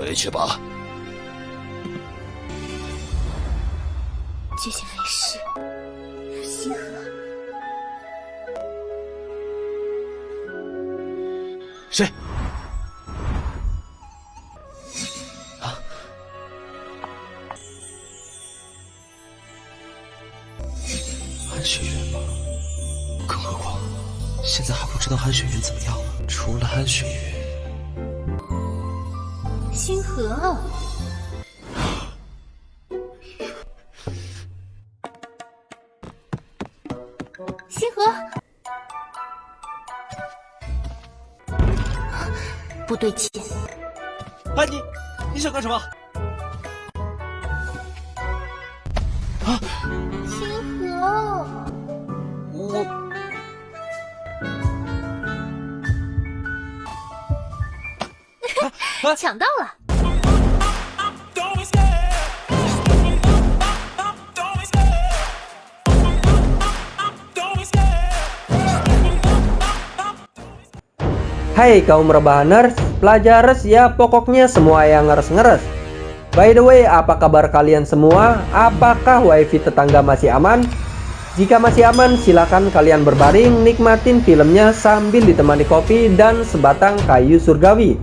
回去吧。接下来是星河。谁？韩雪云吗？更何况现在还不知道韩雪云怎么样了。除了韩雪云，星河，星河，不对劲。安妮，你想干什么？星河，我抢到了！Hai kaum rebahaners, pelajares ya pokoknya semua yang ngeres-ngeres. By the way, apa kabar kalian semua? Apakah wifi tetangga masih aman? Jika masih aman, silakan kalian berbaring nikmatin filmnya sambil ditemani kopi dan sebatang kayu surgawi.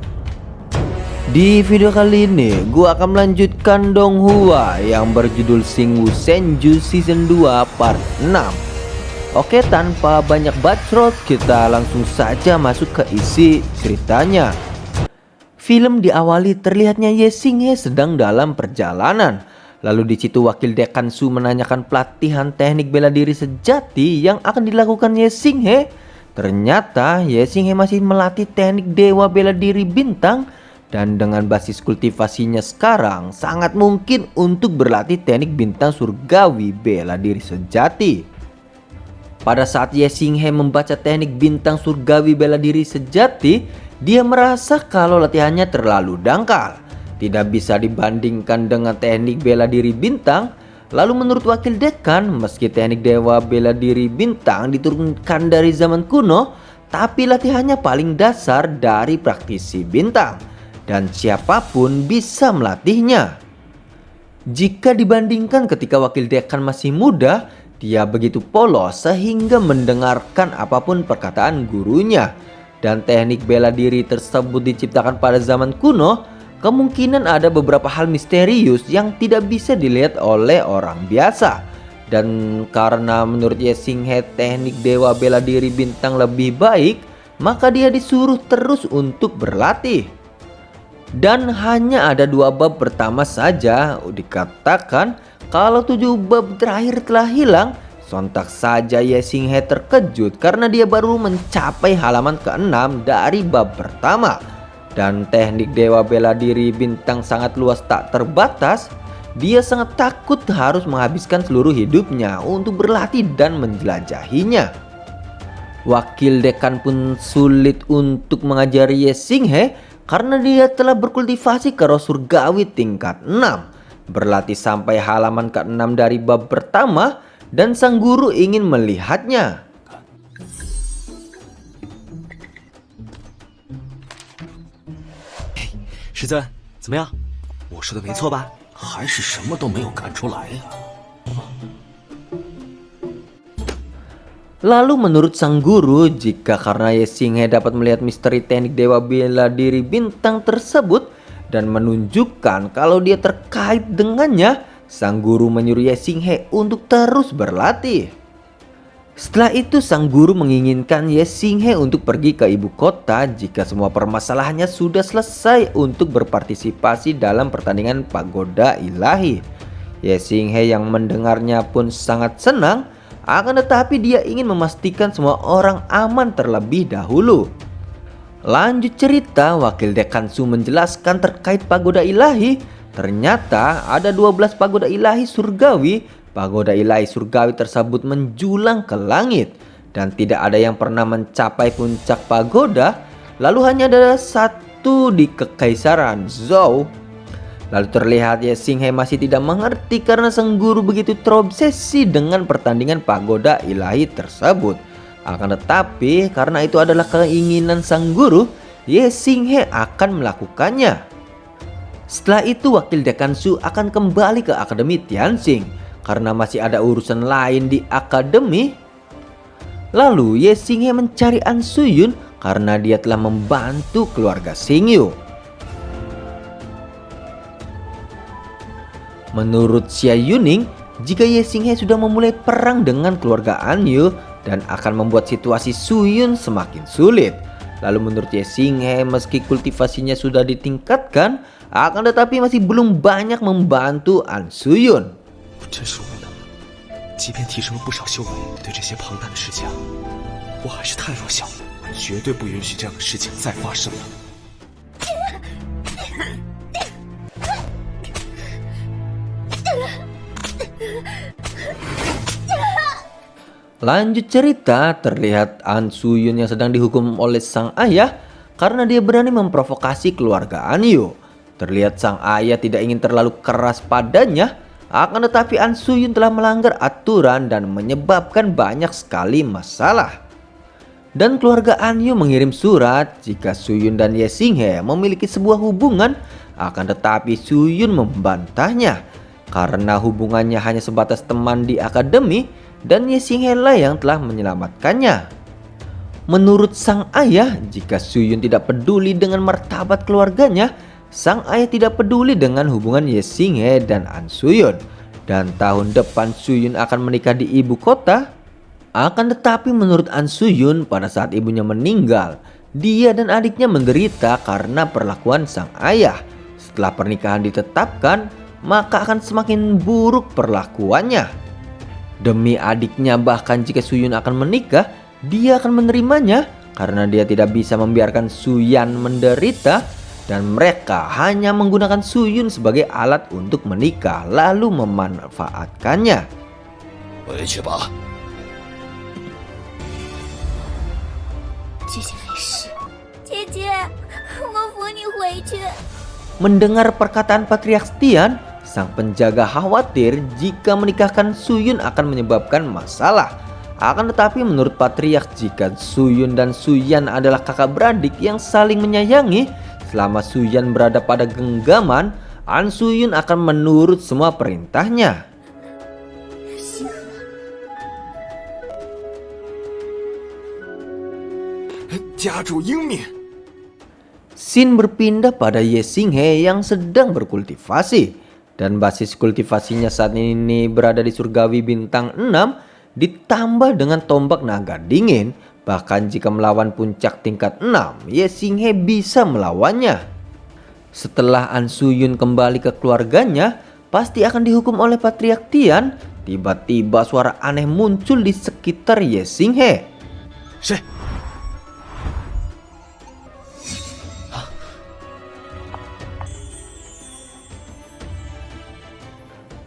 Di video kali ini, gua akan melanjutkan Donghua yang berjudul Singwoo Senju Season 2 Part 6. Oke, tanpa banyak bacot, kita langsung saja masuk ke isi ceritanya. Film diawali terlihatnya Ye Xinghe sedang dalam perjalanan. Lalu di situ wakil Dekan Su menanyakan pelatihan teknik bela diri sejati yang akan dilakukan Ye Xinghe. Ternyata Ye Xinghe masih melatih teknik dewa bela diri bintang. Dan dengan basis kultivasinya sekarang, sangat mungkin untuk berlatih teknik bintang surgawi bela diri sejati. Pada saat Ye Xinghe membaca teknik bintang surgawi bela diri sejati, dia merasa kalau latihannya terlalu dangkal, tidak bisa dibandingkan dengan teknik bela diri bintang. Lalu menurut wakil dekan, meski teknik dewa bela diri bintang diturunkan dari zaman kuno, tapi latihannya paling dasar dari praktisi bintang, dan siapapun bisa melatihnya. Jika dibandingkan ketika wakil dekan masih muda, dia begitu polos sehingga mendengarkan apapun perkataan gurunya. Dan teknik bela diri tersebut diciptakan pada zaman kuno, kemungkinan ada beberapa hal misterius yang tidak bisa dilihat oleh orang biasa. Dan karena menurut Ye Xinghe teknik dewa bela diri bintang lebih baik, maka dia disuruh terus untuk berlatih. Dan hanya ada 2 bab pertama saja dikatakan kalau 7 bab terakhir telah hilang. Sontak saja Ye Xinghe terkejut karena dia baru mencapai halaman ke-6 dari bab pertama. Dan teknik dewa bela diri bintang sangat luas tak terbatas. Dia sangat takut harus menghabiskan seluruh hidupnya untuk berlatih dan menjelajahinya. Wakil dekan pun sulit untuk mengajari Ye Xinghe karena dia telah berkultivasi ke roh surgawi tingkat 6. Berlatih sampai halaman ke-6 dari bab pertama, dan sang guru ingin melihatnya. 师尊，怎么样？我说的没错吧？还是什么都没有看出来呀。Lalu menurut sang guru, jika karena Ye Xinghe dapat melihat misteri teknik dewa bela diri bintang tersebut dan menunjukkan kalau dia terkait dengannya, sang guru menyuruh Ye Xinghe untuk terus berlatih. Setelah itu sang guru menginginkan Ye Xinghe untuk pergi ke ibu kota jika semua permasalahannya sudah selesai untuk berpartisipasi dalam pertandingan pagoda ilahi. Ye Xinghe yang mendengarnya pun sangat senang, akan tetapi dia ingin memastikan semua orang aman terlebih dahulu. Lanjut cerita, wakil dekan Su menjelaskan terkait pagoda ilahi. Ternyata ada 12 pagoda ilahi surgawi. Pagoda ilahi surgawi tersebut menjulang ke langit dan tidak ada yang pernah mencapai puncak pagoda. Lalu hanya ada satu di Kekaisaran Zhou. Lalu terlihat Ye Xinghe masih tidak mengerti karena sang guru begitu terobsesi dengan pertandingan pagoda ilahi tersebut. Akan tetapi karena itu adalah keinginan sang guru, Ye Xinghe akan melakukannya. Setelah itu wakil dekan Su akan kembali ke Akademi Tianxing karena masih ada urusan lain di akademi. Lalu Ye Xinghe mencari An Suyun karena dia telah membantu keluarga Xingyu. Menurut Xia Yuning, jika Ye Xinghe sudah memulai perang dengan keluarga An Yu dan akan membuat situasi Suyun semakin sulit. Lalu menurut Ye Xinghe, meski kultivasinya sudah ditingkatkan, akan tetapi masih belum banyak membantu An Suyun. 我真是无能，即便提升了不少修为，对这些庞大的世家，我还是太弱小了。我绝对不允许这样的事情再发生了。 Lanjut cerita, terlihat An Suyun yang sedang dihukum oleh sang ayah karena dia berani memprovokasi keluarga An Yu. Terlihat sang ayah tidak ingin terlalu keras padanya, akan tetapi An Suyun telah melanggar aturan dan menyebabkan banyak sekali masalah. Dan keluarga An Yu mengirim surat jika Suyun dan Ye Xinghe memiliki sebuah hubungan, akan tetapi Suyun membantahnya karena hubungannya hanya sebatas teman di akademi dan Ye Xinghe lah yang telah menyelamatkannya. Menurut sang ayah, jika Suyun tidak peduli dengan martabat keluarganya, sang ayah tidak peduli dengan hubungan Ye Xinghe dan An Suyun. Dan tahun depan Suyun akan menikah di ibu kota. Akan tetapi menurut An Suyun, pada saat ibunya meninggal, dia dan adiknya menderita karena perlakuan sang ayah. Setelah pernikahan ditetapkan, maka akan semakin buruk perlakuannya. Demi adiknya, bahkan jika Suyun akan menikah, dia akan menerimanya karena dia tidak bisa membiarkan Suyan menderita. Dan mereka hanya menggunakan Suyun sebagai alat untuk menikah lalu memanfaatkannya. 回去吧。 姐姐没事。姐姐，我扶你回去。 Mendengar perkataan Patriark Tian, sang penjaga khawatir jika menikahkan Suyun akan menyebabkan masalah. Akan tetapi menurut Patriark, jika Suyun dan Suyan adalah kakak beradik yang saling menyayangi, selama Suyan berada pada genggaman, An Suyun akan menurut semua perintahnya. Scene berpindah pada Ye Xinghe yang sedang berkultivasi. Dan basis kultivasinya saat ini berada di surgawi bintang 6, ditambah dengan tombak naga dingin. Bahkan jika melawan puncak tingkat 6, Ye Xinghe bisa melawannya. Setelah An Suyun kembali ke keluarganya, pasti akan dihukum oleh Patriark Tian. Tiba-tiba suara aneh muncul di sekitar Ye Xinghe.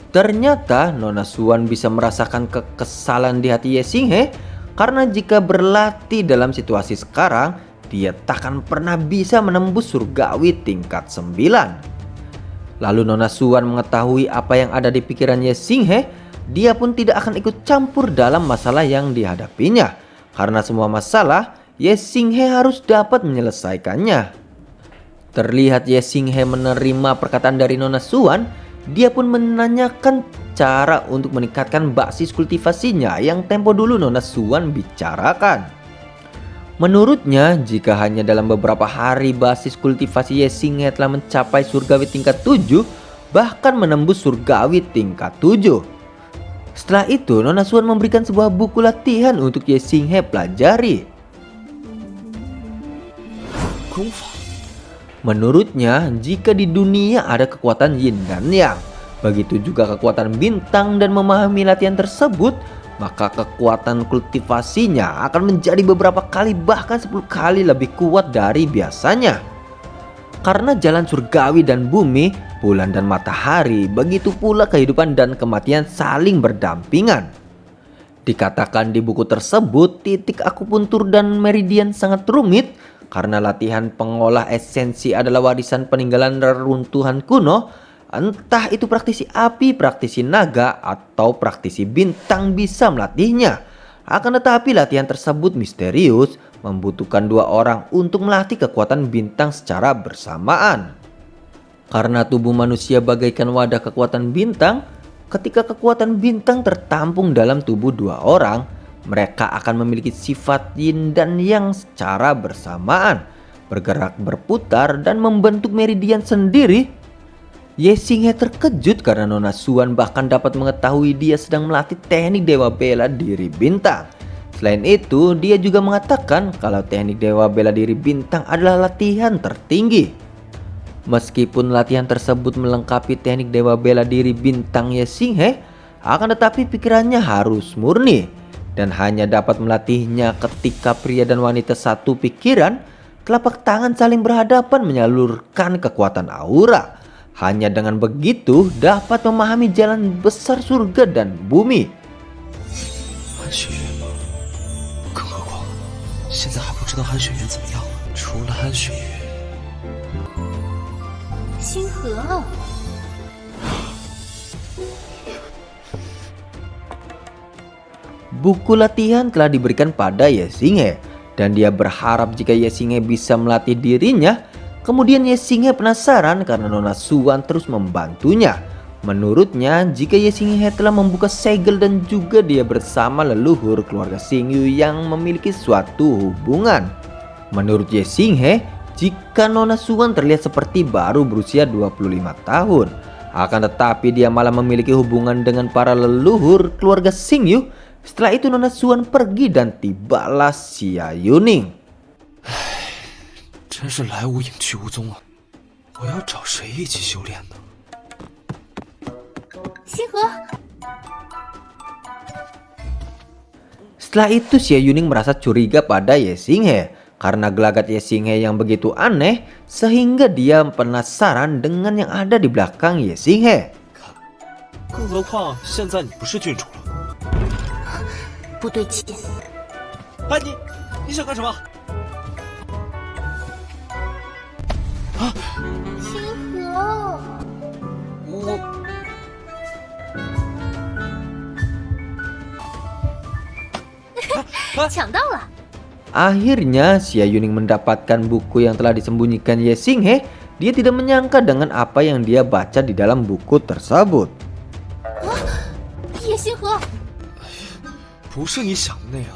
Ternyata Nona Suan bisa merasakan kekesalan di hati Ye Xinghe karena jika berlatih dalam situasi sekarang, dia takkan pernah bisa menembus surgawi tingkat 9. Lalu Nona Suan mengetahui apa yang ada di pikiran Ye Xinghe, dia pun tidak akan ikut campur dalam masalah yang dihadapinya. Karena semua masalah, Ye Xinghe harus dapat menyelesaikannya. Terlihat Ye Xinghe menerima perkataan dari Nona Suan. Dia pun menanyakan cara untuk meningkatkan basis kultivasinya yang tempo dulu Nona Suan bicarakan. Menurutnya, jika hanya dalam beberapa hari basis kultivasi Ye Xinghe telah mencapai surgawi tingkat 7, bahkan menembus surgawi tingkat 7. Setelah itu, Nona Suan memberikan sebuah buku latihan untuk Ye Xinghe pelajari. Menurutnya, jika di dunia ada kekuatan yin dan yang, begitu juga kekuatan bintang, dan memahami latihan tersebut, maka kekuatan kultivasinya akan menjadi beberapa kali bahkan 10 kali lebih kuat dari biasanya. Karena jalan surgawi dan bumi, bulan dan matahari, begitu pula kehidupan dan kematian saling berdampingan. Dikatakan di buku tersebut, titik akupuntur dan meridian sangat rumit karena latihan pengolah esensi adalah warisan peninggalan reruntuhan kuno. Entah itu praktisi api, praktisi naga, atau praktisi bintang bisa melatihnya. Akan tetapi latihan tersebut misterius, membutuhkan 2 orang untuk melatih kekuatan bintang secara bersamaan. Karena tubuh manusia bagaikan wadah kekuatan bintang, ketika kekuatan bintang tertampung dalam tubuh dua orang, mereka akan memiliki sifat yin dan yang secara bersamaan, bergerak berputar dan membentuk meridian sendiri. Ye Xinghe terkejut karena Nona Xuan bahkan dapat mengetahui dia sedang melatih teknik dewa bela diri bintang. Selain itu, dia juga mengatakan kalau teknik dewa bela diri bintang adalah latihan tertinggi. Meskipun latihan tersebut melengkapi teknik dewa bela diri bintang Ye Xinghe, akan tetapi pikirannya harus murni dan hanya dapat melatihnya ketika pria dan wanita satu pikiran, telapak tangan saling berhadapan menyalurkan kekuatan aura. Hanya dengan begitu dapat memahami jalan besar surga dan bumi. 韩雪月吗？更何况现在还不知道韩雪月怎么样了。除了韩雪月，星河， Buku latihan telah diberikan pada Ye Xinghe dan dia berharap jika Ye Xinghe bisa melatih dirinya. Kemudian Ye Xinghe penasaran karena Nona Xuan terus membantunya. Menurutnya, jika Ye Xinghe telah membuka segel dan juga dia bersama leluhur keluarga Xingyu yang memiliki suatu hubungan. Menurut Ye Xinghe, jika Nona Xuan terlihat seperti baru berusia 25 tahun, akan tetapi dia malah memiliki hubungan dengan para leluhur keluarga Xingyu. Setelah itu Nona Xuan pergi dan tibalah Xia Yuning. 真是来无影去无踪啊！我要找谁一起修炼呢？ 星河， Setelah itu Xia Yuning merasa curiga pada Ye Xinghe karena gelagat Ye Xinghe yang begitu aneh sehingga dia penasaran dengan yang ada di belakang Ye Xinghe. 更何况现在你不是郡主了。不对劲。哎，你想干什么？ 星河，我 抢到了！ Akhirnya Xia Yuning mendapatkan buku yang telah disembunyikan Ye Xinghe. Dia tidak menyangka dengan apa yang dia baca di dalam buku tersebut. 叶星河，不是你想的那样。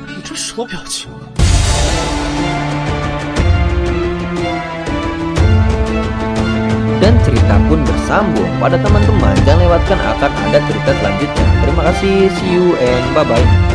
你这什么表情啊？ Dan cerita pun bersambung. Pada teman-teman, jangan lewatkan akan ada cerita selanjutnya. Terima kasih, see you and bye-bye.